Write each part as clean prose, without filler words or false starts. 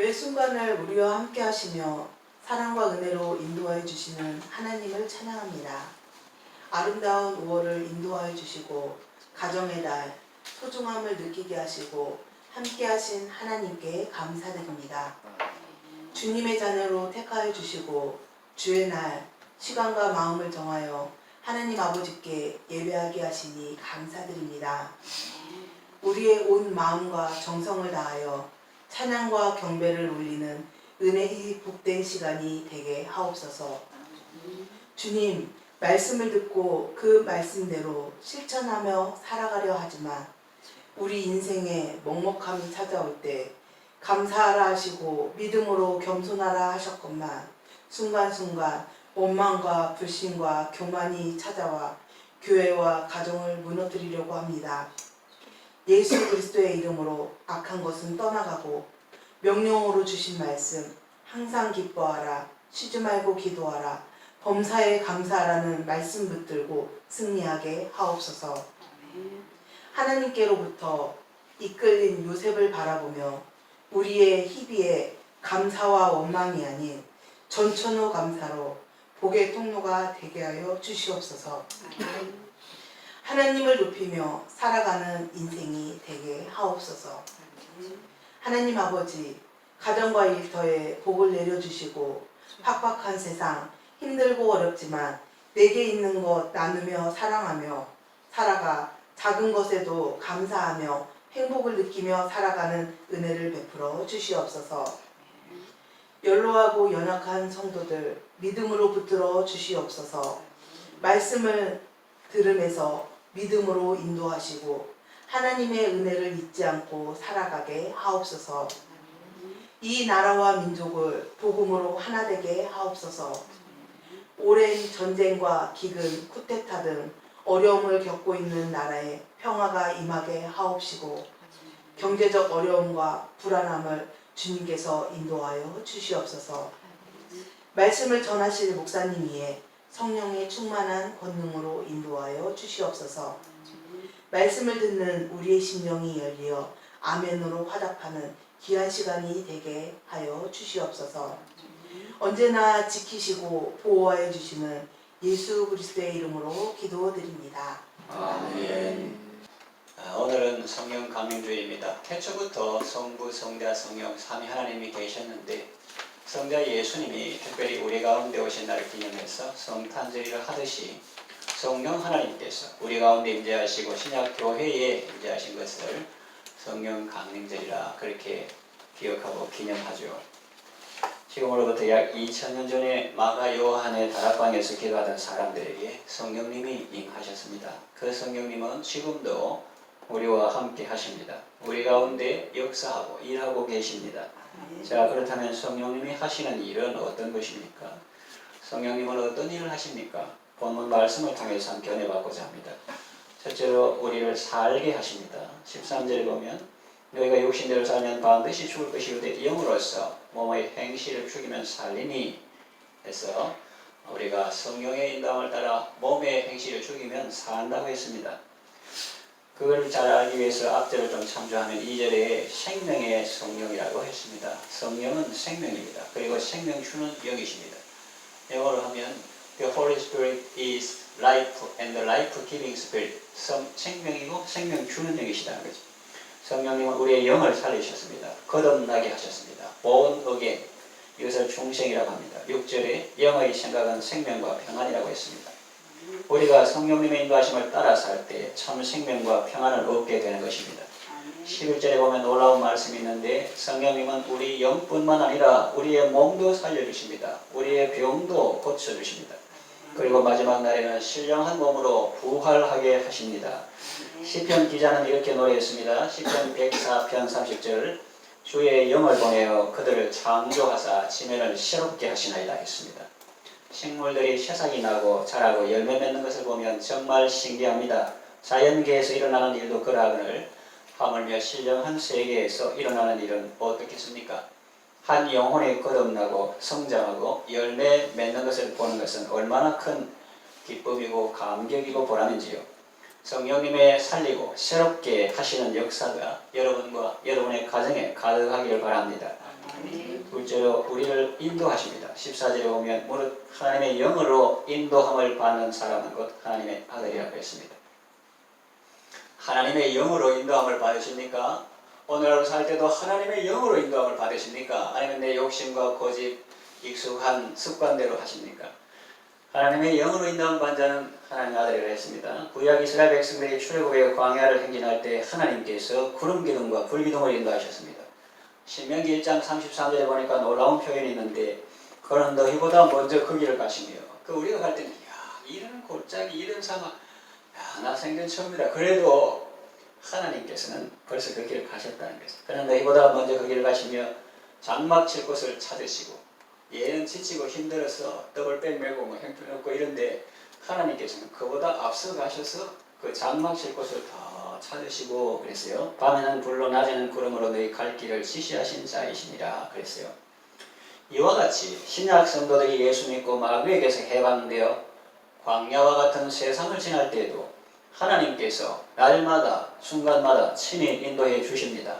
매 순간을 우리와 함께 하시며 사랑과 은혜로 인도하여 주시는 하나님을 찬양합니다. 아름다운 5월을 인도하여 주시고 가정의 날 소중함을 느끼게 하시고 함께 하신 하나님께 감사드립니다. 주님의 자녀로 택하여 주시고 주의 날 시간과 마음을 정하여 하나님 아버지께 예배하게 하시니 감사드립니다. 우리의 온 마음과 정성을 다하여 찬양과 경배를 올리는 은혜의 복된 시간이 되게 하옵소서. 주님, 말씀을 듣고 그 말씀대로 실천하며 살아가려 하지만 우리 인생에 먹먹함이 찾아올 때 감사하라 하시고 믿음으로 겸손하라 하셨건만 순간순간 원망과 불신과 교만이 찾아와 교회와 가정을 무너뜨리려고 합니다. 예수 그리스도의 이름으로 악한 것은 떠나가고 명령으로 주신 말씀 항상 기뻐하라 쉬지 말고 기도하라 범사에 감사하라는 말씀 붙들고 승리하게 하옵소서. 하나님께로부터 이끌린 요셉을 바라보며 우리의 희비에 감사와 원망이 아닌 전천후 감사로 복의 통로가 되게 하여 주시옵소서. 하나님을 높이며 살아가는 인생이 되게 하옵소서. 하나님 아버지, 가정과 일터에 복을 내려주시고 팍팍한 세상, 힘들고 어렵지만 내게 있는 것 나누며 사랑하며 살아가 작은 것에도 감사하며 행복을 느끼며 살아가는 은혜를 베풀어 주시옵소서. 연로하고 연약한 성도들 믿음으로 붙들어 주시옵소서. 말씀을 들으면서 믿음으로 인도하시고 하나님의 은혜를 잊지 않고 살아가게 하옵소서. 이 나라와 민족을 복음으로 하나 되게 하옵소서. 오랜 전쟁과 기근, 쿠데타 등 어려움을 겪고 있는 나라에 평화가 임하게 하옵시고 경제적 어려움과 불안함을 주님께서 인도하여 주시옵소서. 말씀을 전하실 목사님 위에 성령의 충만한 권능으로 인도하여 주시옵소서. 말씀을 듣는 우리의 심령이 열리어 아멘으로 화답하는 귀한 시간이 되게 하여 주시옵소서. 언제나 지키시고 보호하여 주시는 예수 그리스도의 이름으로 기도드립니다. 아멘. 오늘은 성령 강림주일입니다. 태초부터 성부, 성자, 성령 삼위 하나님이 계셨는데 성자 예수님이 특별히 우리 가운데 오신 날을 기념해서 성탄절일을 하듯이 성령 하나님께서 우리 가운데 임재하시고 신약 교회에 임재하신 것을 성령 강림절이라 그렇게 기억하고 기념하죠. 지금으로부터 약 2000년 전에 마가 요한의 다락방에서 기도하던 사람들에게 성령님이 임하셨습니다. 그 성령님은 지금도 우리와 함께 하십니다. 우리 가운데 역사하고 일하고 계십니다. 자, 그렇다면 성령님이 하시는 일은 어떤 것입니까? 성령님은 어떤 일을 하십니까? 본문 말씀을 통해서 함께 은혜 받고자 합니다. 첫째로 우리를 살게 하십니다. 13절에 보면 너희가 육신대로 살면 반드시 죽을 것이오되 영으로서 몸의 행실을 죽이면 살리니 해서 우리가 성령의 인도함을 따라 몸의 행실을 죽이면 산다고 했습니다. 그걸 잘 알기 위해서 앞절을 좀 참조하면 2절에 생명의 성령이라고 했습니다. 성령은 생명입니다. 그리고 생명 주는 영이십니다. 영어로 하면 The Holy Spirit is life and the life-giving Spirit. 생명이고 생명 주는 영이시다는 거죠. 성령님은 우리의 영을 살리셨습니다. 거듭나게 하셨습니다. born again. 이것을 중생이라고 합니다. 6절에 영의 생각은 생명과 평안이라고 했습니다. 우리가 성령님의 인도하심을 따라 살 때 참 생명과 평안을 얻게 되는 것입니다. 11절에 보면 놀라운 말씀이 있는데 성령님은 우리 영뿐만 아니라 우리의 몸도 살려주십니다. 우리의 병도 고쳐주십니다. 그리고 마지막 날에는 신령한 몸으로 부활하게 하십니다. 시편 기자는 이렇게 노래했습니다. 시편 104편 30절 주의 영을 보내어 그들을 창조하사 지면을 새롭게 하시나이다 했습니다. 식물들이 새싹이 나고 자라고 열매 맺는 것을 보면 정말 신기합니다. 자연계에서 일어나는 일도 그러하거늘 하물며 신령한 세계에서 일어나는 일은 어떻겠습니까? 한 영혼이 거듭나고 성장하고 열매 맺는 것을 보는 것은 얼마나 큰 기쁨이고 감격이고 보람인지요. 성령님의 살리고 새롭게 하시는 역사가 여러분과 여러분의 가정에 가득하기를 바랍니다. 둘째로 우리를 인도하십니다. 14절에 보면 무릇 하나님의 영으로 인도함을 받는 사람은 곧 하나님의 아들이라고 했습니다. 하나님의 영으로 인도함을 받으십니까? 오늘 하루 살 때도 하나님의 영으로 인도함을 받으십니까? 아니면 내 욕심과 고집, 익숙한 습관대로 하십니까? 하나님의 영으로 인도함을 받는 자는 하나님의 아들이라고 했습니다. 구약 이스라엘 백성들이 출애굽의 광야를 행진할 때 하나님께서 구름 기둥과 불 기둥을 인도하셨습니다. 신명기 1장 33절에 보니까 놀라운 표현이 있는데 그는 너희보다 먼저 그 길을 가시며 우리가 갈 때는 이런 골짜기 이런 사막 나 생전 처음이다. 그래도 하나님께서는 벌써 그 길을 가셨다는 것입니다. 그는 너희보다 먼저 그 길을 가시며 장막 칠 곳을 찾으시고 얘는 지치고 힘들어서 떡을 빼매고 형편없고 이런데 하나님께서는 그보다 앞서 가셔서 그 장막 칠 곳을 더 찾으시고 그랬어요. 밤에는 불로 낮에는 구름으로 너희 갈 길을 지시하신 자이시니라 그랬어요. 이와 같이 신약 성도들이 예수 믿고 마귀에게서 해방되어 광야와 같은 세상을 지날 때에도 하나님께서 날마다 순간마다 친히 인도해 주십니다.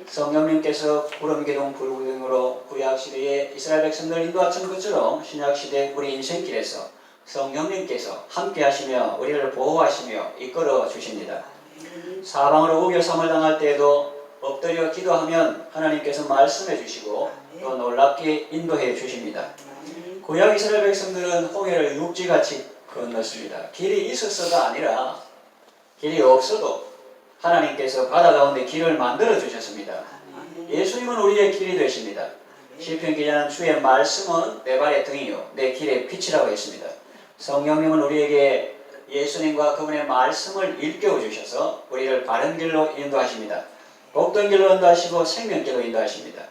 성령님께서 구름기둥 불기둥으로 구약시대에 이스라엘 백성들을 인도하신 것처럼 신약시대 우리 인생길에서 성령님께서 함께 하시며 우리를 보호하시며 이끌어 주십니다. 사방으로 우겨삼을 당할 때에도 엎드려 기도하면 하나님께서 말씀해 주시고 또 놀랍게 인도해 주십니다. 구약 이스라엘 백성들은 홍해를 육지같이 건넜습니다. 길이 있었어가 아니라 길이 없어도 하나님께서 바다 가운데 길을 만들어 주셨습니다. 예수님은 우리의 길이 되십니다. 시편 기자는 주의 말씀은 내 발의 등이요 내 길의 빛이라고 했습니다. 성령님은 우리에게 예수님과 그분의 말씀을 일깨워 주셔서 우리를 바른 길로 인도하십니다. 복된 길로 인도하시고 생명길로 인도하십니다.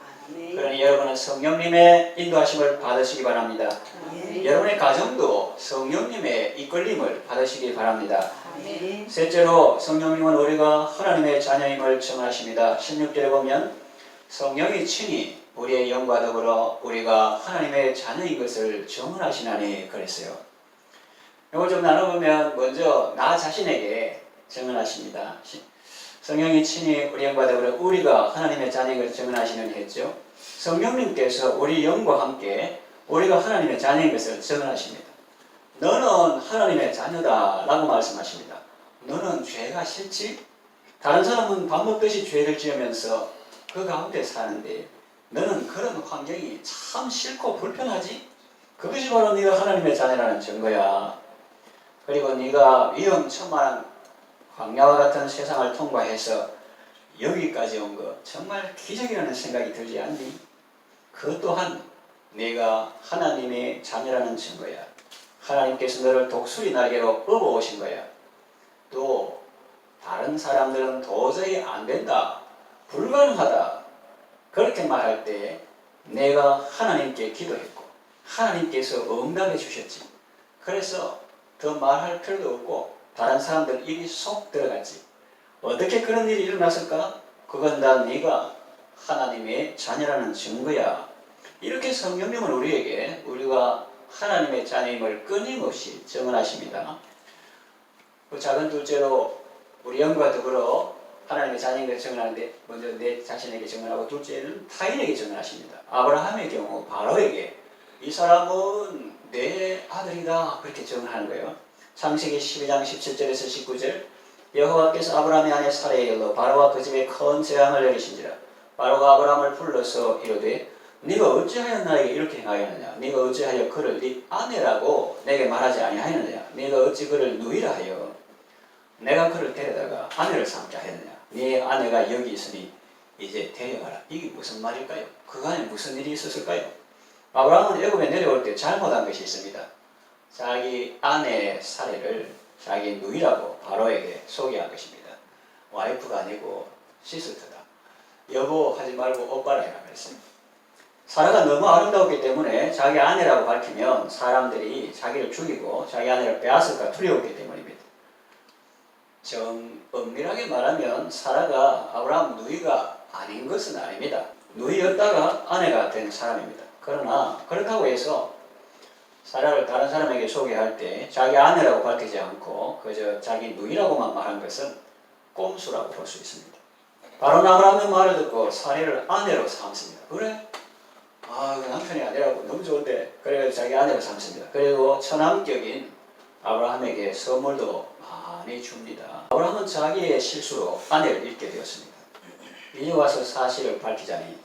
그러니 여러분은 성령님의 인도하심을 받으시기 바랍니다. 여러분의 가정도 성령님의 이끌림을 받으시기 바랍니다. 셋째로 성령님은 우리가 하나님의 자녀임을 증언하십니다. 16절에 보면 성령이 친히 우리의 영과 더불어 우리가 하나님의 자녀인 것을 증언하시나니 그랬어요. 이걸 좀 나눠보면 먼저 나 자신에게 증언하십니다. 성령이 친히 우리 영과 더불어 우리가 하나님의 자녀인 것을 증언하시는 했죠. 성령님께서 우리 영과 함께 우리가 하나님의 자녀인 것을 증언하십니다. 너는 하나님의 자녀다 라고 말씀하십니다. 너는 죄가 싫지? 다른 사람은 밥 먹듯이 죄를 지으면서 그 가운데 사는데 너는 그런 환경이 참 싫고 불편하지? 그것이 바로 네가 하나님의 자녀라는 증거야. 그리고 네가 위험천만한 광야와 같은 세상을 통과해서 여기까지 온 거 정말 기적이라는 생각이 들지 않니? 그 또한 네가 하나님의 자녀라는 증거야. 하나님께서 너를 독수리 날개로 업어오신 거야. 또 다른 사람들은 도저히 안 된다, 불가능하다 그렇게 말할 때 내가 하나님께 기도했고 하나님께서 응답해 주셨지. 그래서 더 말할 필요도 없고 다른 사람들 입이 쏙 들어갔지. 어떻게 그런 일이 일어났을까? 그건 다 네가 하나님의 자녀라는 증거야. 이렇게 성령님은 우리에게 우리가 하나님의 자녀임을 끊임없이 증언하십니다. 그 작은 둘째로 우리 영과 더불어 하나님의 자녀인 것을 증언하는데 먼저 내 자신에게 증언하고 둘째는 타인에게 증언하십니다. 아브라함의 경우 바로에게 이 사람은 내 아들이다 그렇게 증언하는 거예요. 창세기 12장 17절에서 19절 여호와께서 아브라함의 아내 사라의 일로 바로와 그 집에 큰 재앙을 내리신지라 바로가 아브라함을 불러서 이르되 네가 어찌하여 나에게 이렇게 행하였느냐? 네가 어찌하여 그를 네 아내라고 내게 말하지 아니하였느냐? 네가 어찌 그를 누이라 하여 내가 그를 데려다가 아내를 삼게 하였느냐? 네 아내가 여기 있으니 이제 데려가라. 이게 무슨 말일까요? 그간에 무슨 일이 있었을까요? 아브라함은 애굽에 내려올 때 잘못한 것이 있습니다. 자기 아내 사례를 자기 누이라고 바로에게 소개한 것입니다. 와이프가 아니고 시스터다. 여보 하지 말고 오빠라 해라 그랬습니다. 사라가 너무 아름다웠기 때문에 자기 아내라고 밝히면 사람들이 자기를 죽이고 자기 아내를 빼앗을까 두려웠기 때문입니다. 좀 엄밀하게 말하면 사라가 아브라함 누이가 아닌 것은 아닙니다. 누이였다가 아내가 된 사람입니다. 그러나 그렇다고 해서 사라를 다른 사람에게 소개할 때 자기 아내라고 밝히지 않고 그저 자기 누이라고만 말한 것은 꼼수라고 볼 수 있습니다. 바로 아브라함의 말을 듣고 사례를 아내로 삼습니다. 그래? 그 남편이 아니라고 너무 좋은데 그래서 자기 아내로 삼습니다. 그리고 처남격인 아브라함에게 선물도 많이 줍니다. 아브라함은 자기의 실수로 아내를 잃게 되었습니다. 이제 와서 사실을 밝히자니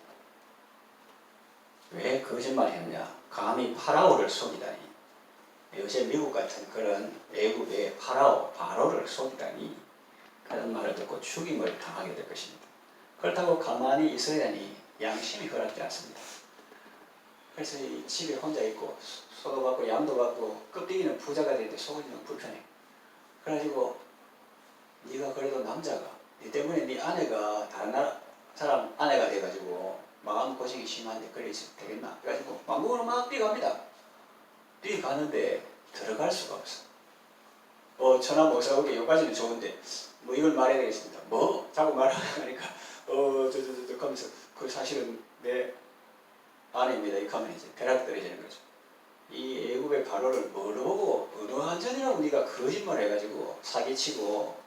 왜 거짓말했느냐? 감히 파라오를 속이다니. 요새 미국 같은 그런 애국의 바로를 속이다니. 그런 말을 듣고 죽임을 당하게 될 것입니다. 그렇다고 가만히 있어야 하니 양심이 허락지 않습니다. 그래서 이 집에 혼자 있고 소도 받고 양도 받고 껍데기는 부자가 되는데 속은 좀 불편해. 그래가지고 네가 그래도 남자가 네 때문에 네 아내가 다른 나라 사람 아내가 돼가지고 마음고생이 심한데 그래 있으면 되겠나? 그래가지고 왕궁으로 막 뛰어갑니다. 뛰어가는데 들어갈 수가 없어. 천하 모사오게 여기까지는 좋은데 뭐 이걸 말해야 되겠습니다. 뭐? 자꾸 말하니까 하면서 그 사실은 내 아내입니다. 이 가면 이제 벼락 떨어지는 거죠. 이 애국의 바로를 뭘 보고 어느 한전이라고 네가 거짓말 해가지고 사기치고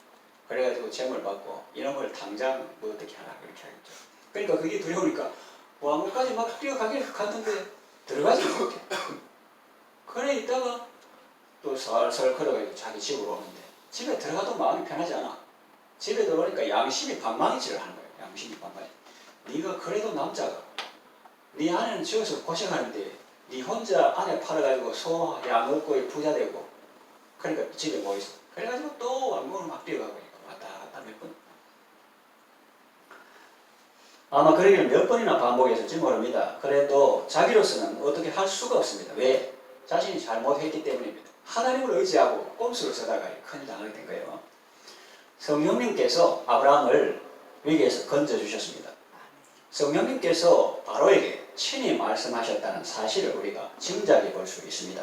그래가지고 재물 받고 이런 걸 당장 뭐 어떻게 하나 그렇게 하겠죠. 그러니까 그게 두려우니까 왕국까지 막 뛰어가길 갔는데 들어가지 못해. 그래 있다가 또 살살 걸어가지고 자기 집으로 오는데 집에 들어가도 마음이 편하지 않아. 집에 들어오니까 양심이 방망이질을 하는 거예요. 양심이 방망이. 네가 그래도 남자가 네 아내는 지어서 고생하는데 네 혼자 아내 팔아가지고 소, 양 얻고 부자 되고 그러니까 집에 뭐 있어. 그래가지고 또 왕궁으로 막 뛰어가고 왔다 갔다 몇 번. 아마 그러기를 몇 번이나 반복했을지 모릅니다. 그래도 자기로서는 어떻게 할 수가 없습니다. 왜? 자신이 잘못했기 때문입니다. 하나님을 의지하고 꼼수를 쓰다가 큰일 당하게 된 거예요. 성령님께서 아브라함을 위기에서 건져주셨습니다. 성령님께서 바로에게 친히 말씀하셨다는 사실을 우리가 짐작해 볼 수 있습니다.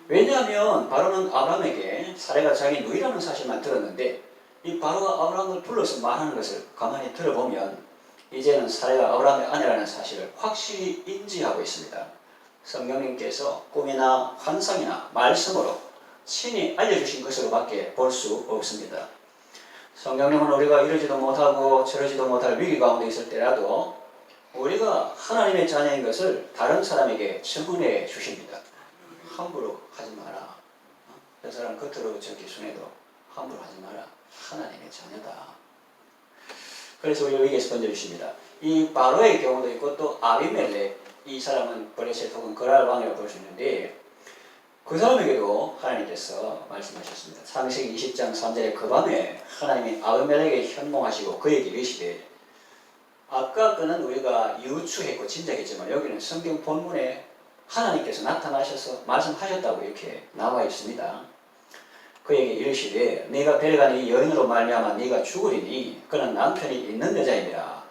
왜냐하면 바로는 아브라함에게 사례가 자기 누이라는 사실만 들었는데 이 바로가 아브라함을 불러서 말하는 것을 가만히 들어보면 이제는 사례가 아브라함의 아내라는 사실을 확실히 인지하고 있습니다. 성령님께서 꿈이나 환상이나 말씀으로 친히 알려주신 것으로밖에 볼 수 없습니다. 성령님은 우리가 이러지도 못하고 저러지도 못할 위기 가운데 있을 때라도 우리가 하나님의 자녀인 것을 다른 사람에게 증언해 주십니다. 함부로 하지 마라. 저 사람 겉으로 저렇게 순해도 함부로 하지 마라. 하나님의 자녀다. 그래서 우리 위기에서 건져주십니다. 이 바로의 경우도 있고 또 아비멜렉, 이 사람은 브레셋 혹은 거랄 왕이라고 볼 수 있는데 그 사람에게도 하나님께서 말씀하셨습니다. 창세기 20장 3절에 그 밤에 하나님이 아비멜렉에게 현몽하시고 그에게 이르시되, 아까 그는 우리가 유추했고 짐작했지만 여기는 성경 본문에 하나님께서 나타나셔서 말씀하셨다고 이렇게 나와 있습니다. 그에게 이르시되 네가 데려간 이 여인으로 말미암아 네가 죽으리니 그는 남편이 있는 여자이니라.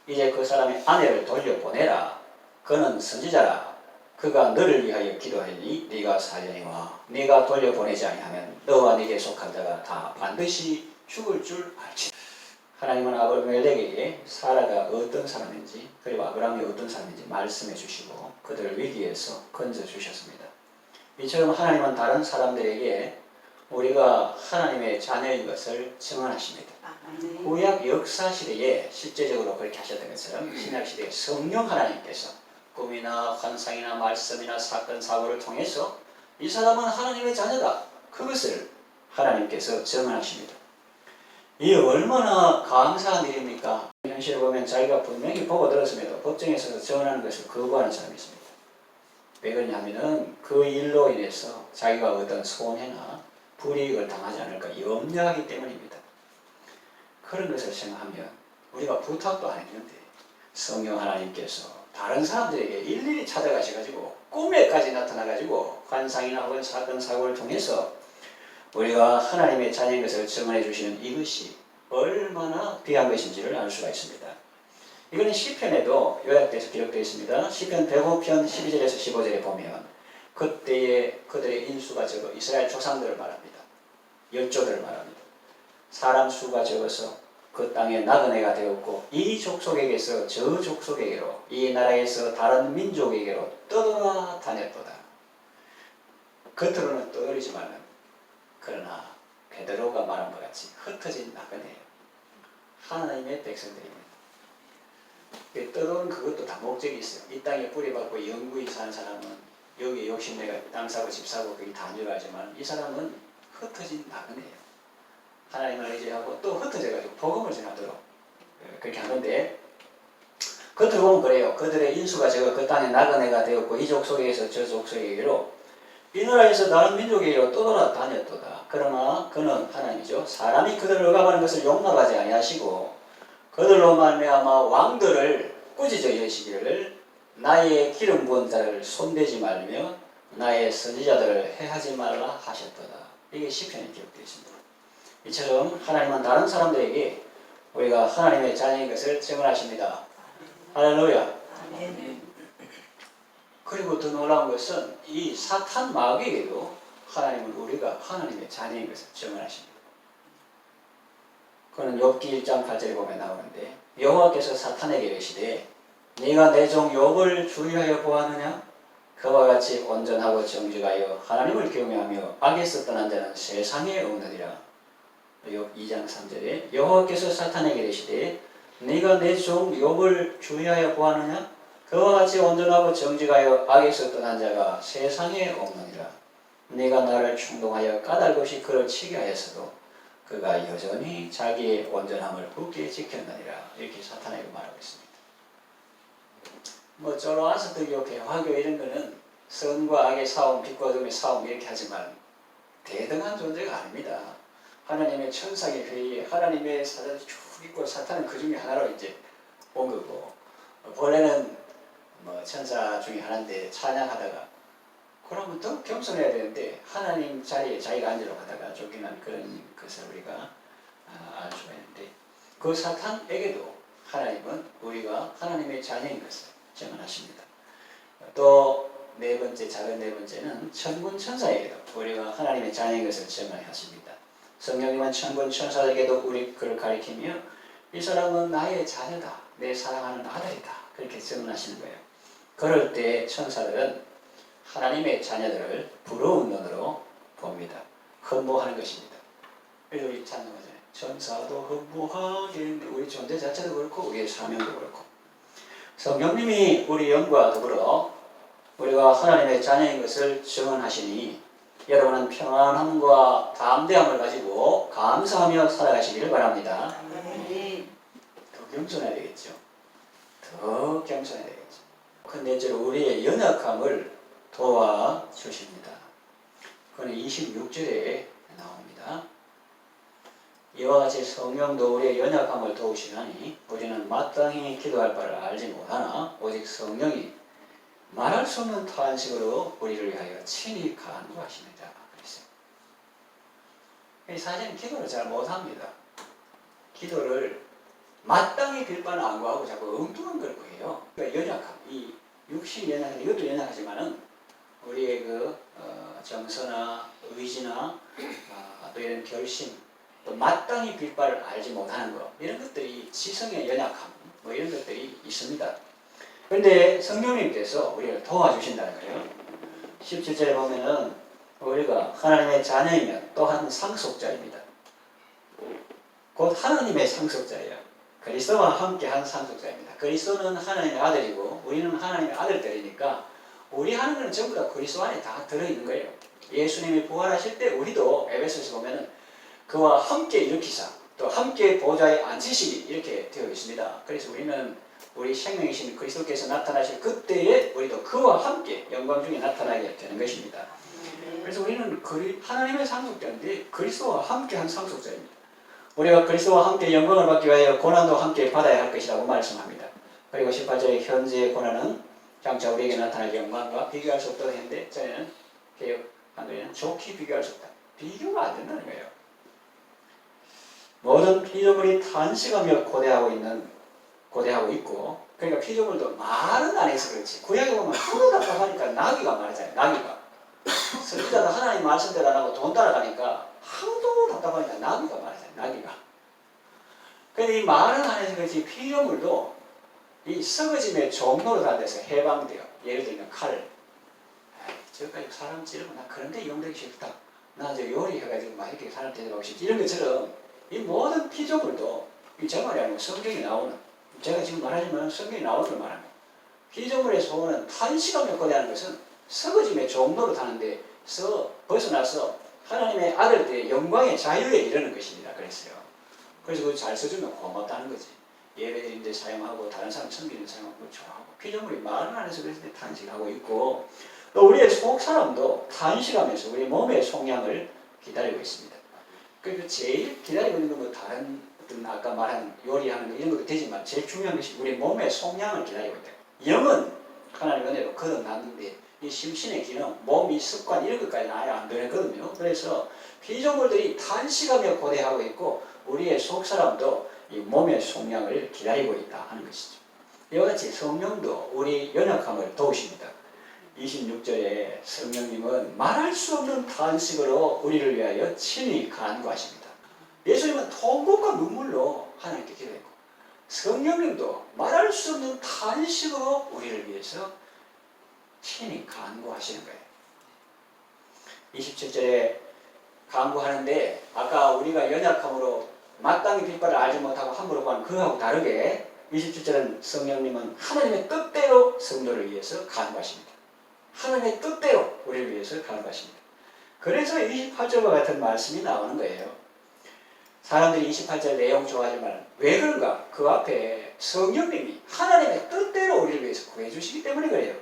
이제 그 사람의 아내를 돌려보내라. 그는 선지자라. 그가 너를 위하여 기도하니 네가 살려니와 네가 돌려보내지 아니하면 너와 네게 속한 자가 다 반드시 죽을 줄 알지. 하나님은 아브라함에게 사라가 어떤 사람인지 그리고 아브라함이 어떤 사람인지 말씀해 주시고 그들을 위기에서 건져 주셨습니다. 이처럼 하나님은 다른 사람들에게 우리가 하나님의 자녀인 것을 증언하십니다. 구약 역사 시대에 실제적으로 그렇게 하셨던 것처럼 신약 시대에 성령 하나님께서 꿈이나 환상이나 말씀이나 사건 사고를 통해서 이 사람은 하나님의 자녀다. 그것을 하나님께서 증언하십니다. 이 얼마나 감사한 일입니까? 현실을 보면 자기가 분명히 보고 들었음에도 법정에서 증언하는 것을 거부하는 사람이 있습니다. 왜 그러냐면은 그 일로 인해서 자기가 어떤 손해나 불이익을 당하지 않을까 염려하기 때문입니다. 그런 것을 생각하면 우리가 부탁도 안 했는데 성령 하나님께서 다른 사람들에게 일일이 찾아가셔가지고 꿈에까지 나타나가지고 환상이나 혹은 사건 사고를 통해서 우리가 하나님의 자녀인 것을 증언해 주시는 이것이 얼마나 귀한 것인지를 알 수가 있습니다. 이거는 시편에도 요약돼서 기록되어 있습니다. 시편 105편 12절에서 15절에 보면 그때의 그들의 인수가 적어 이스라엘 조상들을 말합니다. 열조들을 말합니다. 사람 수가 적어서 그 땅에 나그네가 되었고 이 족속에게서 저 족속에게로 이 나라에서 다른 민족에게로 떠돌아 다녔도다. 겉으로는 떠돌이지만 그러나 베드로가 말한 것 같이 흩어진 나그네예요. 하나님의 백성들입니다. 떠도는 그것도 다 목적이 있어요. 이 땅에 뿌리박고 영구히 사는 사람은 여기에 욕심내가 땅 사고 집 사고 그게 다인 줄 알지만 이 사람은 흩어진 나그네예요. 하나님을 의지하고 또 흩어져가지고 복음을 전하도록 그렇게 하는데 겉으로 보면 그래요. 그들의 인수가 제가 그 땅에 나그네가 되었고 이 족속에서 저 족속에게로 이 나라에서 다른 민족에게로 떠돌아다녔도다. 그러나 그는 하나님이죠. 사람이 그들을 억압하는 것을 용납하지 아니하시고 그들로 말미암아 왕들을 꾸짖어 이르시기를 나의 기름 부은 자를 손대지 말며 나의 선지자들을 해하지 말라 하셨도다. 이게 시편에 기록되어 있습니다. 이처럼 하나님은 다른 사람들에게 우리가 하나님의 자녀인 것을 증언하십니다. 할렐루야. 아멘. 그리고 더 놀라운 것은 이 사탄 마귀에게도 하나님은 우리가 하나님의 자녀인 것을 증언하십니다. 그는 욥기 1장 8절에 보면 나오는데 여호와께서 사탄에게 이르시되 네가 내 종 욥을 주의하여 보았느냐? 그와 같이 온전하고 정직하여 하나님을 경외하며 악에서 떠난 자는 세상에 없느니라. 욥 2장 3절에 여호와께서 사탄에게 이르시되 네가 내 종 욥을 주의하여 보았느냐? 그와 같이 온전하고 정직하여 악에서 떠난 자가 세상에 없느니라. 네가 나를 충동하여 까닭없이 그를 치게 하였어도 그가 여전히 자기의 온전함을 굳게 지켰느니라. 이렇게 사탄에게 말하고 있습니다. 조로아스터교, 개화교 이런 거는 선과 악의 싸움, 빛과 어둠의 싸움 이렇게 하지만 대등한 존재가 아닙니다. 하나님의 천상의 회의에 하나님의 사자들이 쭉 있고 사탄은 그 중에 하나로 이제 온 거고 본래는 천사 중에 하나인데 찬양하다가 그러면 더 겸손해야 되는데 하나님 자리에 자기가 앉으려고 하다가 쫓겨난 그런 것을 우리가 알 수가 있는데 그 사탄에게도 하나님은 우리가 하나님의 자녀인 것을 증언하십니다. 또 네 번째, 작은 네 번째는 천군 천사에게도 우리가 하나님의 자녀인 것을 증언하십니다. 성령님은 천군 천사에게도 우리 그를 가리키며 이 사람은 나의 자녀다, 내 사랑하는 아들이다 그렇게 증언하시는 거예요. 그럴 때 천사들은 하나님의 자녀들을 부러운 눈으로 봅니다. 흠모하는 것입니다. 그래서 우리 찬양하잖아요. 천사도 흠모하겠네. 우리 존재 자체도 그렇고 우리의 사명도 그렇고 성령님이 우리 영과 더불어 우리가 하나님의 자녀인 것을 증언하시니 여러분은 평안함과 담대함을 가지고 감사하며 살아가시기를 바랍니다. 더 겸손해야 되겠죠. 더 겸손해야 되겠죠. 근데저로 우리의 연약함을 도와주십니다. 그건 26절에 나옵니다. 이와 같이 성령도 우리의 연약함을 도우시나니 우리는 마땅히 기도할 바를 알지 못하나 오직 성령이 말할 수 없는 탄식으로 우리를 위하여 친히 간구하시느니라 그랬어요. 사실은 기도를 잘 못합니다. 기도를 마땅히 빌 바는 안 구하고 자꾸 엉뚱한 걸 구해요. 그러니까 연약함, 이 육신 연약함, 이것도 연약하지만은 우리의 정서나 의지나 또 이런 결심, 또 마땅히 빌 바를 알지 못하는 것, 이런 것들이 지성의 연약함, 이런 것들이 있습니다. 그런데 성령님께서 우리를 도와주신다는 거예요. 17절에 보면은 우리가 하나님의 자녀이면 또한 상속자입니다. 곧 하나님의 상속자예요. 그리스도와 함께한 상속자입니다. 그리스도는 하나님의 아들이고 우리는 하나님의 아들들이니까 우리 하는 것은 전부 다 그리스도 안에 다 들어있는 거예요. 예수님이 부활하실 때 우리도 에베소서 보면은 그와 함께 일으키사 또 함께 보좌에 앉히시리 이렇게 되어 있습니다. 그래서 우리는 우리 생명이신 그리스도께서 나타나실 그때에 우리도 그와 함께 영광 중에 나타나게 되는 것입니다. 그래서 우리는 하나님의 상속자인데 그리스도와 함께한 상속자입니다. 우리가 그리스도와 함께 영광을 받기 위하여 고난도 함께 받아야 할 것이라고 말씀합니다. 그리고 18절에 현재의 고난은 장차 우리에게 나타날 영광과 비교할 수 없다고 했는데 저희는 개혁한글에는 좋게 비교할 수 없다. 비교가 안 된다는 거예요. 모든 피조물이 탄식하며 고대하고 있고 그러니까 피조물도 말은 안 해서 그렇지 구약에 보면 하도 답답하니까 나귀가 말하잖아요. 나귀가 선지자도 하나님 말씀대로 안 하고 돈 따라가니까 하도 답답하니까 나귀가 말하잖아요. 나귀가. 근데 이 말은 안 해서 그렇지 피조물도 이 썩어짐의 종로로 다 돼서 해방돼요. 예를 들면 칼. 저까지 사람 찌르고 나 그런데 이용되기 싫다. 나 저 요리해가지고 막 이렇게 사람 데려가고 싶지. 이런 것처럼 이 모든 피조물도 이 제 말이 아니고 성경이 나오는, 제가 지금 말하지만 성경이 나오는 걸 말합니다. 피조물의 소원은 탄식하며 거대하는 것은 썩어짐의 종로로 타는데 벗어나서 하나님의 아들들의 영광의 자유에 이르는 것입니다. 그랬어요. 그래서 그거 잘 써주면 고맙다는 거지. 예배드리는데 사용하고 다른 사람 섬기는 사용하고 좋아하고 피조물이 말은 안 해서 그랬을 때 탄식하고 있고 또 우리의 속 사람도 탄식하면서 우리 몸의 속량을 기다리고 있습니다. 그래서 제일 기다리고 있는 건 뭐 다른 어떤 아까 말한 요리하는 거 이런 것도 되지만 제일 중요한 것이 우리 몸의 속량을 기다리고 있다. 영은 하나님의 은혜로 거듭났는데 이 심신의 기능, 몸이 습관 이런 것까지는 아예 안 변했거든요. 그래서 피조물들이 탄식하며 고대하고 있고 우리의 속 사람도 이 몸의 속량을 기다리고 있다 하는 것이죠. 이와 같이 성령도 우리 연약함을 도우십니다. 26절에 성령님은 말할 수 없는 탄식으로 우리를 위하여 친히 간구하십니다. 예수님은 통곡과 눈물로 하나님께 기도했고 성령님도 말할 수 없는 탄식으로 우리를 위해서 친히 간구하시는 거예요. 27절에 간구하는데 아까 우리가 연약함으로 마땅히 빛바를 알지 못하고 함부로 구하는 그하고 다르게 27절은 성령님은 하나님의 뜻대로 성도를 위해서 간구하십니다. 하나님의 뜻대로 우리를 위해서 간구하십니다. 그래서 28절과 같은 말씀이 나오는 거예요. 사람들이 28절 내용 좋아하지만 왜 그런가? 그 앞에 성령님이 하나님의 뜻대로 우리를 위해서 구해주시기 때문에 그래요.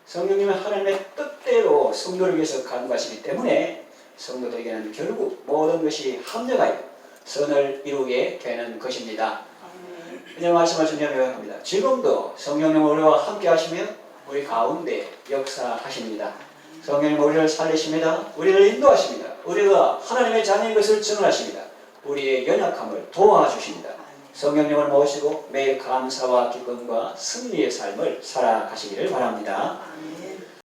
성령님은 하나님의 뜻대로 성도를 위해서 간구하시기 때문에 성도들에게는 결국 모든 것이 합력하여 선을 이루게 되는 것입니다. 이제 말씀을 좀 요약합니다. 지금도 성령님 우리와 함께 하시며 우리 가운데 역사하십니다. 성령님 우리를 살리십니다. 우리를 인도하십니다. 우리가 하나님의 자녀인 것을 증언하십니다. 우리의 연약함을 도와주십니다. 성령님을 모시고 매일 감사와 기쁨과 승리의 삶을 살아가시기를 바랍니다.